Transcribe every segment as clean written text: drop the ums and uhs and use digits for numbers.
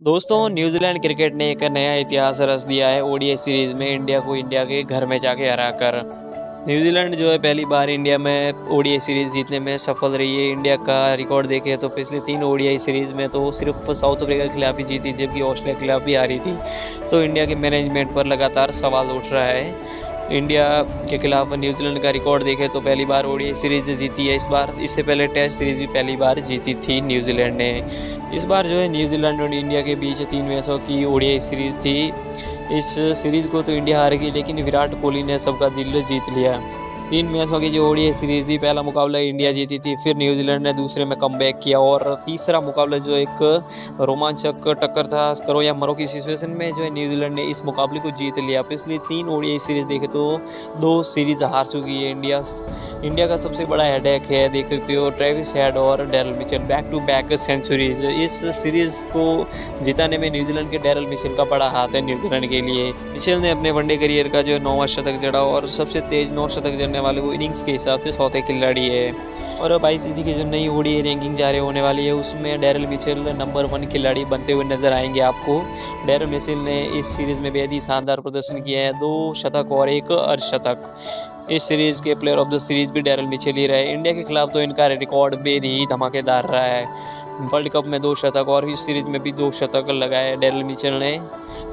दोस्तों, New Zealand cricket ने एक नया इतिहास रच दिया है ओडीआई सीरीज में इंडिया को इंडिया के घर में जाके हराकर। न्यूजीलैंड जो है पहली बार इंडिया में ओडीआई सीरीज जीतने में सफल रही है। इंडिया का रिकॉर्ड देखें तो पिछले 3 ओडीआई सीरीज में तो सिर्फ साउथ अफ्रीका के खिलाफ ही जीती, जबकि ऑस्ट्रेलिया के खिलाफ भी हारी थी। तो इंडिया के मैनेजमेंट पर लगातार सवाल उठ रहा है। इंडिया के खिलाफ न्यूजीलैंड का रिकॉर्ड देखें तो पहली बार ओडीआई सीरीज जीती है इस बार। इससे पहले टेस्ट सीरीज भी पहली बार जीती थी न्यूजीलैंड ने। इस बार जो है न्यूजीलैंड और इंडिया के बीच 3 मैचों की ओडीआई सीरीज थी। इस सीरीज़ को तो इंडिया हार गई, लेकिन विराट कोहली ने सबका दिल जीत लिया। 3 मैचों की जो ओडीआई सीरीज थी, पहला मुकाबला इंडिया जीती थी, फिर न्यूजीलैंड ने दूसरे में कमबैक किया और तीसरा मुकाबला जो एक रोमांचक टक्कर था, करो या मरो की सिचुएशन में जो है न्यूजीलैंड ने इस मुकाबले को जीत लिया। पिछली 3 ओडीआई सीरीज देखे तो 2 सीरीज हार चुकी है इंडिया का सबसे बड़ा हेडेक है, देख सकते हो, ट्रेविस हेड और Daryl Mitchell back to back centuries. इस सीरीज को जिताने में न्यूजीलैंड के डेरिल मिचेल का बड़ा हाथ है न्यूजीलैंड के लिए। मिचेल ने अपने वनडे करियर का जो 9वां शतक जड़ा और सबसे तेज 9 शतक जड़ने वाले वो इनिंग्स के हिसाब से चौथे खिलाड़ी है। और अब आईसीसी की जो नई ओडीआई रैंकिंग जारी होने वाली है, उसमें डेरिल मिचेल नंबर 1 खिलाड़ी बनते हुए नजर आएंगे आपको। डेरिल मिचेल ने इस सीरीज में बेहद ही शानदार प्रदर्शन किया है, 2 शतक और 1 अर्धशतक। इस सीरीज के प्लेयर ऑफ द सीरीज भी डेरिल मिचेल ही रहे। इंडिया के खिलाफ तो इनका रिकॉर्ड बेहद ही धमाकेदार रहा है। वर्ल्ड कप में 2 शतक और इस सीरीज में भी 2 शतक लगाए डेरिल मिचेल ने।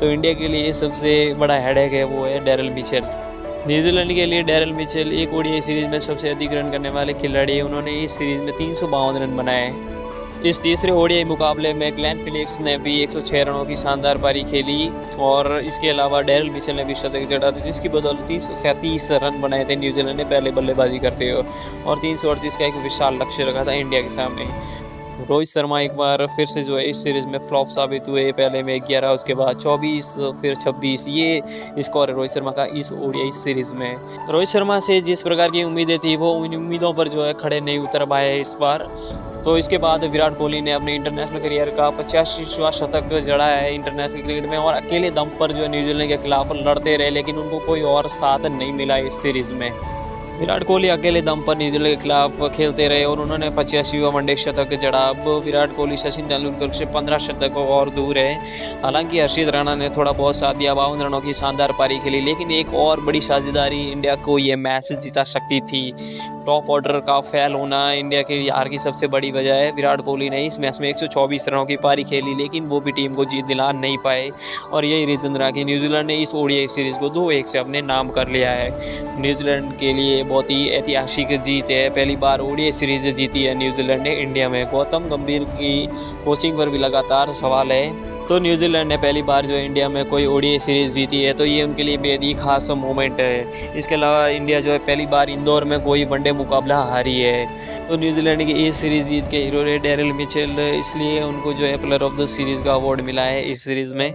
तो इंडिया के लिए सबसे बड़ा हेडेक है वो है डेरिल मिचेल। न्यूजीलैंड के लिए डेरिल मिचेल एक ओडीआई सीरीज में सबसे अधिक रन करने वाले खिलाड़ी हैं। उन्होंने इस सीरीज में 352 रन बनाए। इस तीसरे ओडीआई मुकाबले में ग्लेन फिलिप्स ने भी 106 रनों की शानदार पारी खेली और इसके अलावा डेरिल मिचेल ने भी शतक जड़ा था, जिसकी बदौलत 337 रन बनाए थे न्यूजीलैंड ने पहले बल्लेबाजी करते हुए और 338 का एक विशाल लक्ष्य रखा था इंडिया के सामने। रोहित शर्मा एक बार फिर से जो है इस सीरीज में फ्लॉप साबित हुए। पहले में 11, उसके बाद 24, फिर 26, ये स्कोर है रोहित शर्मा का इस ओडीआई सीरीज में। रोहित शर्मा से जिस प्रकार की उम्मीदें थी वो उन उम्मीदों पर जो है खड़े नहीं उतर पाए इस बार। तो इसके बाद विराट कोहली ने अपने इंटरनेशनल करियर का 85वां शतक जड़ा है इंटरनेशनल क्रिकेट में और अकेले दम पर जो है न्यूजीलैंड के खिलाफ लड़ते रहे, लेकिन उनको कोई और साथ नहीं मिला इस सीरीज में। विराट कोहली अकेले दम पर न्यूजीलैंड के खिलाफ खेलते रहे और उन्होंने 85वां वनडे शतक जड़ा। अब विराट कोहली सचिन तेंदुलकर से 15 शतक और दूर है। हालांकि हर्षित राणा ने थोड़ा बहुत साथ दिया, 52 रनों की शानदार पारी खेली, लेकिन एक और बड़ी साझेदारी इंडिया को ये मैच जिता सकती थी। टॉप ऑर्डर का फेल होना इंडिया के हार की सबसे बड़ी वजह है। विराट कोहली ने इस मैच में 124 रनों की पारी खेली, लेकिन वो भी टीम को जीत दिला नहीं पाए और यही रीज़न रहा कि न्यूजीलैंड ने इस ओडीआई सीरीज़ को 2-1 से अपने नाम कर लिया है। न्यूजीलैंड के लिए बहुत ही ऐतिहासिक जीत है, पहली बार ओडीआई सीरीज जीती है न्यूजीलैंड ने इंडिया में। गौतम गंभीर की कोचिंग पर भी लगातार सवाल है। तो न्यूजीलैंड ने पहली बार जो इंडिया में कोई ओडीआई सीरीज जीती है, तो ये उनके लिए बेहद ही खास मोमेंट है। इसके अलावा इंडिया जो है पहली बार इंदौर में कोई वनडे मुकाबला हारी है। तो न्यूजीलैंड की इस सीरीज जीत के हीरो है डेरिल मिचेल, इसलिए उनको जो है प्लेयर ऑफ द सीरीज का अवार्ड मिला है इस सीरीज में।